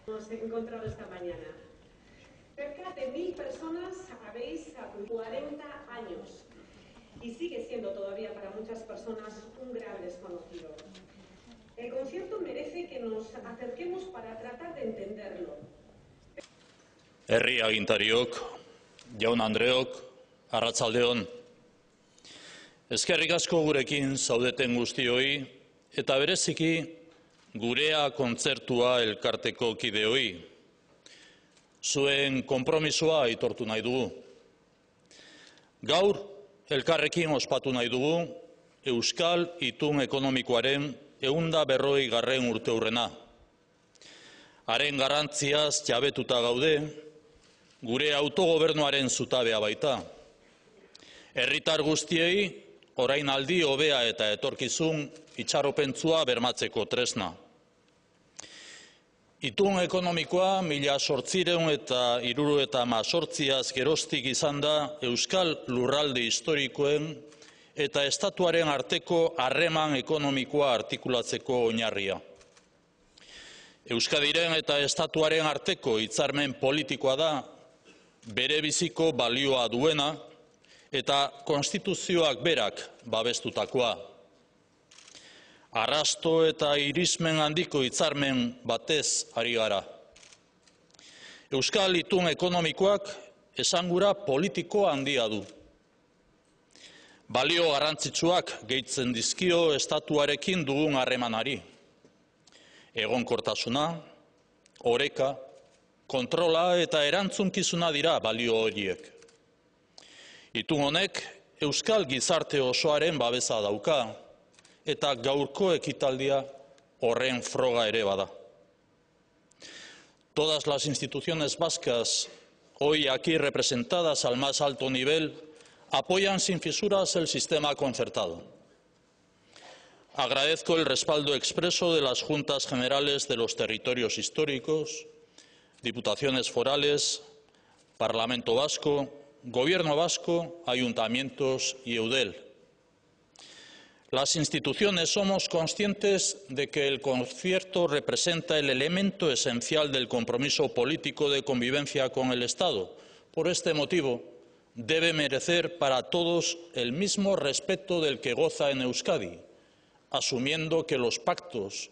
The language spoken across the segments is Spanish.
Hemos encontrado esta mañana. Cerca de 1000 personas habéis 40 años y sigue siendo todavía para muchas personas un gran desconocido. El concierto merece que nos acerquemos para tratar de entenderlo. Herri agintariok, jaun Andreok, arratsaldeon. Eskerrik asko gurekin zaudeten guztioi eta bereziki gurea kontzertua elkarteko kideoi. Zuen konpromisoa aitortu nahi dugu. Gaur, elkarrekin ospatu nahi dugu Euskal Itun Ekonomikoaren 140. urteurrena. Haren garrantziaz jabetuta gaude, gure autogobernuaren zutabea baita. Herritar guztiei orainaldi hobea eta etorkizun itxaropentsua bermatzeko tresna. Itun ekonomikoa 1878az geroztik izan da Euskal Lurralde historikoen eta estatuaren arteko harreman ekonomikoa artikulatzeko oinarria. Euskadiren eta estatuaren arteko hitzarmen politikoa da bere biziko balioa duena eta konstituzioak berak babestutakoa. Arrasto eta irismen handiko hitzarmen batez ari gara. Euskal Itun Ekonomikoak esangura politiko handia du. Balio garrantzitsuak gehitzen dizkio estatuarekin dugun harremanari. Egonkortasuna, oreka, kontrola eta erantzunkizuna dira balio horiek. Itun honek Euskal gizarte osoaren babesa dauka eta gaurko ekitaldia horren froga ere bada. Todas las instituciones vascas, hoy aquí representadas al más alto nivel, apoyan sin fisuras el sistema concertado. Agradezco el respaldo expreso de las Juntas Generales de los Territorios Históricos, Diputaciones Forales, Parlamento Vasco, Gobierno Vasco, Ayuntamientos y Eudel. Las instituciones somos conscientes de que el concierto representa el elemento esencial del compromiso político de convivencia con el Estado. Por este motivo, debe merecer para todos el mismo respeto del que goza en Euskadi, asumiendo que los pactos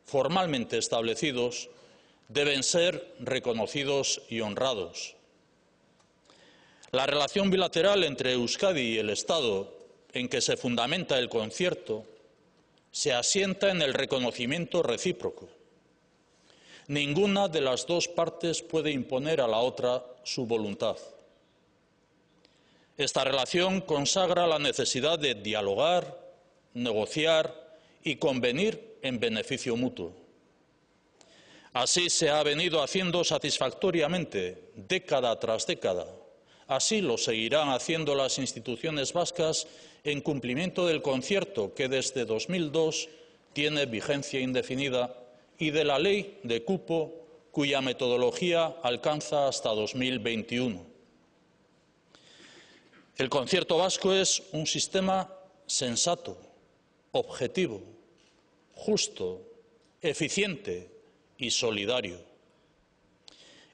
formalmente establecidos deben ser reconocidos y honrados. La relación bilateral entre Euskadi y el Estado, en que se fundamenta el concierto, se asienta en el reconocimiento recíproco. Ninguna de las dos partes puede imponer a la otra su voluntad. Esta relación consagra la necesidad de dialogar, negociar y convenir en beneficio mutuo. Así se ha venido haciendo satisfactoriamente, década tras década, Así lo seguirán haciendo las instituciones vascas en cumplimiento del concierto que desde 2002 tiene vigencia indefinida y de la ley de cupo cuya metodología alcanza hasta 2021. El concierto vasco es un sistema sensato, objetivo, justo, eficiente y solidario.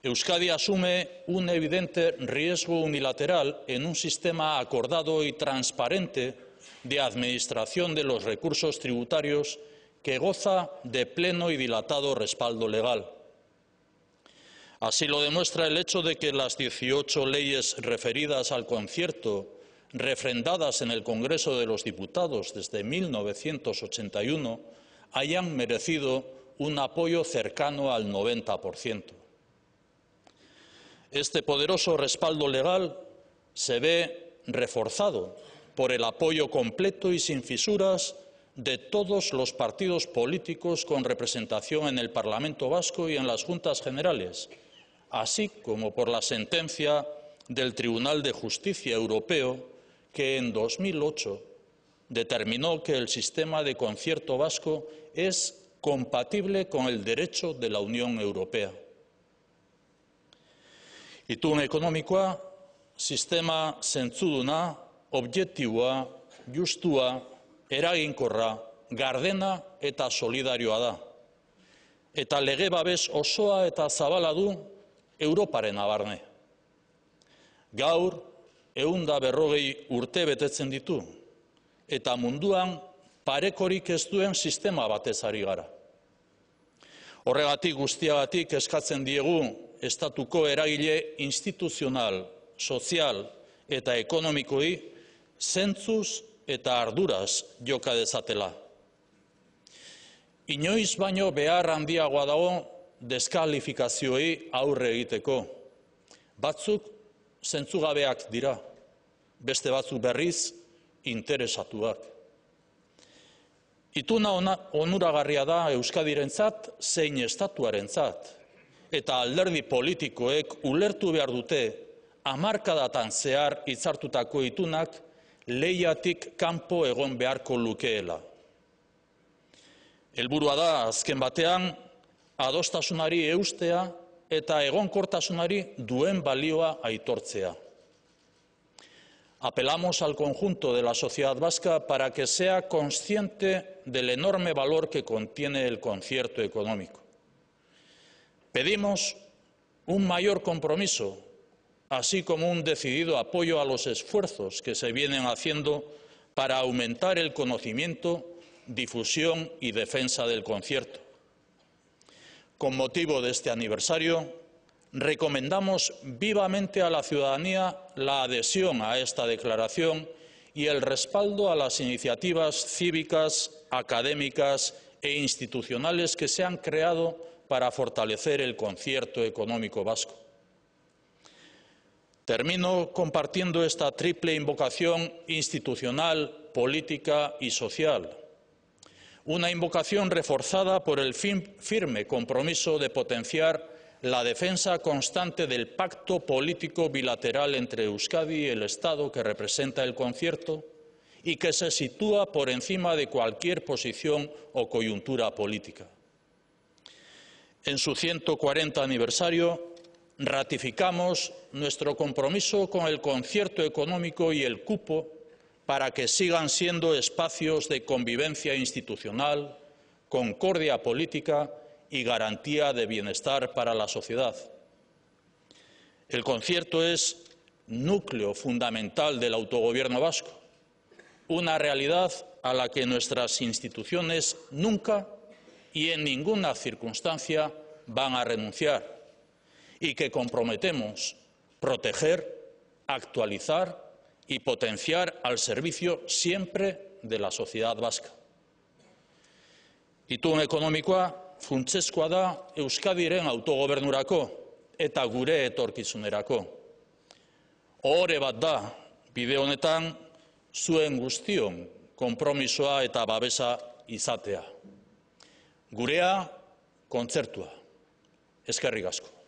Euskadi asume un evidente riesgo unilateral en un sistema acordado y transparente de administración de los recursos tributarios que goza de pleno y dilatado respaldo legal. Así lo demuestra el hecho de que las 18 leyes referidas al concierto, refrendadas en el Congreso de los Diputados desde 1981, hayan merecido un apoyo cercano al 90%. Este poderoso respaldo legal se ve reforzado por el apoyo completo y sin fisuras de todos los partidos políticos con representación en el Parlamento Vasco y en las Juntas Generales, así como por la sentencia del Tribunal de Justicia Europeo que en 2008 determinó que el sistema de concierto vasco es compatible con el derecho de la Unión Europea. Itun ekonomikoa sistema zentzuduna, objektiboa, justua, eraginkorra, gardena eta solidarioa da. Eta lege babes osoa eta zabala du Europaren barne. Gaur, 140 urte betetzen ditu, eta munduan parekorik ez duen sistema batez ari gara. Horregatik guztiagatik eskatzen diegu estatuko eragile instituzional, sozial eta ekonomikoi zentzuz eta arduraz joka dezatela. Inoiz baino behar handiagoa dago deskalifikazioei aurre egiteko. Batzuk zentzugabeak dira, beste batzuk berriz interesatuak. Ituna onuragarria da Euskadirentzat zein estatuarentzat, eta alderdi politikoek ulertu behar dute hamarkadatan zehar hitzartutako itunak lehiatik kanpo egon beharko lukeela. Helburua da azken batean adostasunari eustea eta egonkortasunari duen balioa aitortzea. Apelamos al conjunto de la sociedad vasca para que sea consciente del enorme valor que contiene el concierto económico. Pedimos un mayor compromiso, así como un decidido apoyo a los esfuerzos que se vienen haciendo para aumentar el conocimiento, difusión y defensa del concierto. Con motivo de este aniversario, recomendamos vivamente a la ciudadanía la adhesión a esta declaración y el respaldo a las iniciativas cívicas, académicas e institucionales que se han creado para fortalecer el concierto económico vasco. Termino compartiendo esta triple invocación institucional, política y social. Una invocación reforzada por el firme compromiso de potenciar la defensa constante del pacto político bilateral entre Euskadi y el Estado que representa el concierto y que se sitúa por encima de cualquier posición o coyuntura política. En su 140 aniversario, ratificamos nuestro compromiso con el concierto económico y el cupo para que sigan siendo espacios de convivencia institucional, concordia política y garantía de bienestar para la sociedad. El concierto es núcleo fundamental del autogobierno vasco, una realidad a la que nuestras instituciones nunca y en ninguna circunstancia van a renunciar y que comprometemos proteger, actualizar y potenciar al servicio siempre de la sociedad vasca. Itun ekonomikoa funtsezkoa da Euskadiren autogobernurako eta gure etorkizunerako. Ohore bat da bide honetan zuen guztion konpromisoa eta babesa izatea. Gurea kontzertua. Eskerrik asko.